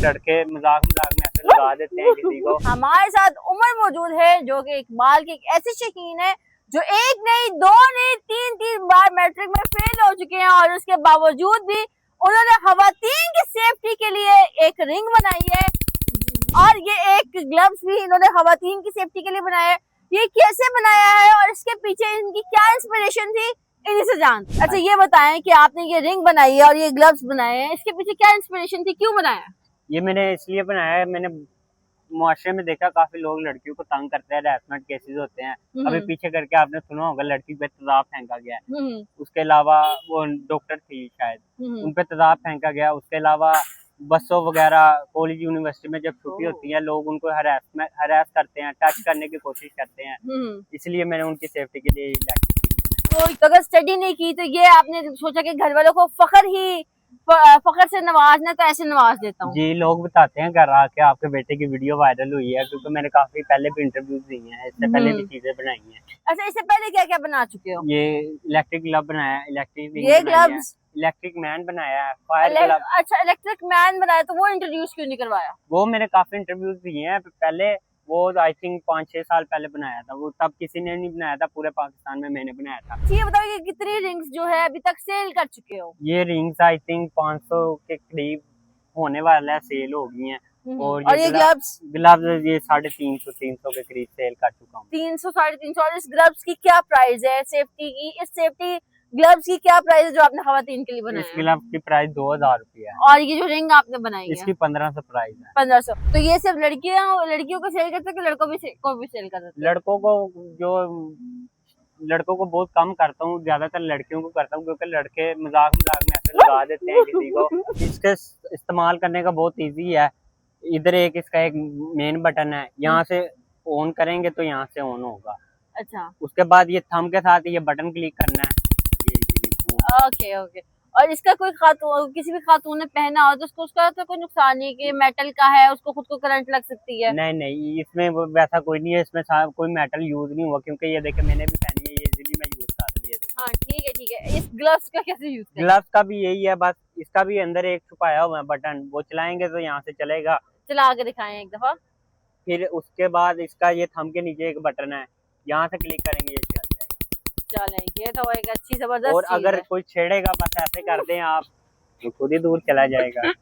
लड़के मजाक मजाक में ऐसे लगा देते हैं किसी को। हमारे साथ उमर मौजूद है जो कि इकबाल की एक ऐसी शकीन है जो एक नहीं दो नहीं तीन बार मैट्रिक में फेल हो चुके हैं और उसके बावजूद भी उन्होंने खवातीन की सेफ्टी के लिए एक रिंग बनाई है और ये एक ग्लव्स भी इन्होंने खवातीन की सेफ्टी के लिए बनाया है। ये कैसे बनाया है और इसके पीछे इनकी क्या इंस्पिरेशन थी, इन्हीं से जान। अच्छा ये बताएं कि आपने ये रिंग बनाई है और ये ग्लव्स बनाए हैं, इसके पीछे क्या इंस्पिरेशन थी, क्यों बनाया? ये मैंने इसलिए बनाया है, मैंने मुआशरे में देखा काफी लोग लड़कियों को तंग करते हैं, हैरेसमेंट केसेस होते हैं। अभी पीछे करके आपने सुना होगा लड़की पे तेजाब फेंका गया है। उसके अलावा वो डॉक्टर थी शायद, उन पे तेजाब फेंका गया। उसके अलावा बसों वगैरह कॉलेज यूनिवर्सिटी में जब छुट्टी होती है लोग उनको हरास करते हैं, टच करने की कोशिश करते हैं। इसलिए मैंने उनकी सेफ्टी के लिए तो अगर स्टडी नहीं की तो ये आपने सोचा कि घर वालों को फखर से नवाजना, तो ऐसे नवाज देता हूँ। जी, लोग बताते हैं घर आके आपके बेटे की वीडियो वायरल हुई है, क्योंकि मैंने काफी पहले भी इंटरव्यूज दिए हैं, इससे पहले भी चीजें बनाई हैं। अच्छा, इससे पहले क्या क्या बना चुके हो? ये इलेक्ट्रिक ग्लव बनाया है, इलेक्ट्रिक मैन बनाया है, फायर ग्लव। अच्छा, इलेक्ट्रिक मैन बनाया, तो वो इंट्रोड्यूस क्यों नहीं करवाया? वो मैंने काफी इंटरव्यूज दिए हैं पहले, वो आई थिंक 5-6 साल पहले बनाया था, वो तब किसी ने नहीं बनाया था, पूरे पाकिस्तान में मैंने बनाया था। ये बताओ कि कितनी रिंग्स जो है अभी तक सेल कर चुके हो? ये रिंग्स आई थिंक 500 के करीब होने वाला है, सेल हो गई हैं। और ये ग्लव्स ये 350 के करीब सेल कर चुका हूँ। 300-350। और इस ग्लव्स की क्या प्राइस है, सेफ्टी की? इस सेफ्टी ग्लव्स की क्या प्राइस है जो आपने खवातीन के लिए बनाया? इस ग्लव्स की प्राइस 2000 रुपया है। और ये जो रिंग आपने बनाई है इसकी 1500 प्राइस है। 1500। तो ये सिर्फ लड़कियों को सेल करते हैं कि लड़कों को भी सेल करते हैं? लड़कों को बहुत कम करता हूँ, ज्यादातर लड़कियों को करता हूँ, क्योंकि लड़के मजाक मजाक में ऐसे लगा देते हैं किसी को। इसके इस्तेमाल करने का बहुत इजी है। इधर इसका एक मेन बटन है, यहाँ से ऑन करेंगे तो यहाँ से ऑन होगा। अच्छा, उसके बाद ये थंब के साथ ये बटन क्लिक करना है। ओके। और इसका कोई किसी भी खातून ने पहना हो तो उसका तो कोई नुकसान नहीं कि मेटल का है, उसको खुद को करंट लग सकती है? नहीं, इसमें वैसा कोई नहीं है, इसमें कोई मेटल यूज नहीं हुआ, क्योंकि ये देखे मैंने भी पहनी है, ये इजीली मैं यूज कर रही है। हाँ ठीक है। इस ग्लव्स का कैसे यूज करें? ग्लव्स का भी यही है, बस इसका भी अंदर एक छुपाया हुआ है बटन, वो चलाएंगे तो यहाँ से चलेगा। चला के दिखाएं एक दफा। फिर उसके बाद इसका ये थंब के नीचे एक बटन है, यहाँ से क्लिक करेंगे ये चल जाएगा। चलें, ये तो एक अच्छी जबरदस्त। और अगर कोई छेड़ेगा बस ऐसे कर दें आप, तो खुद ही दूर चला जाएगा।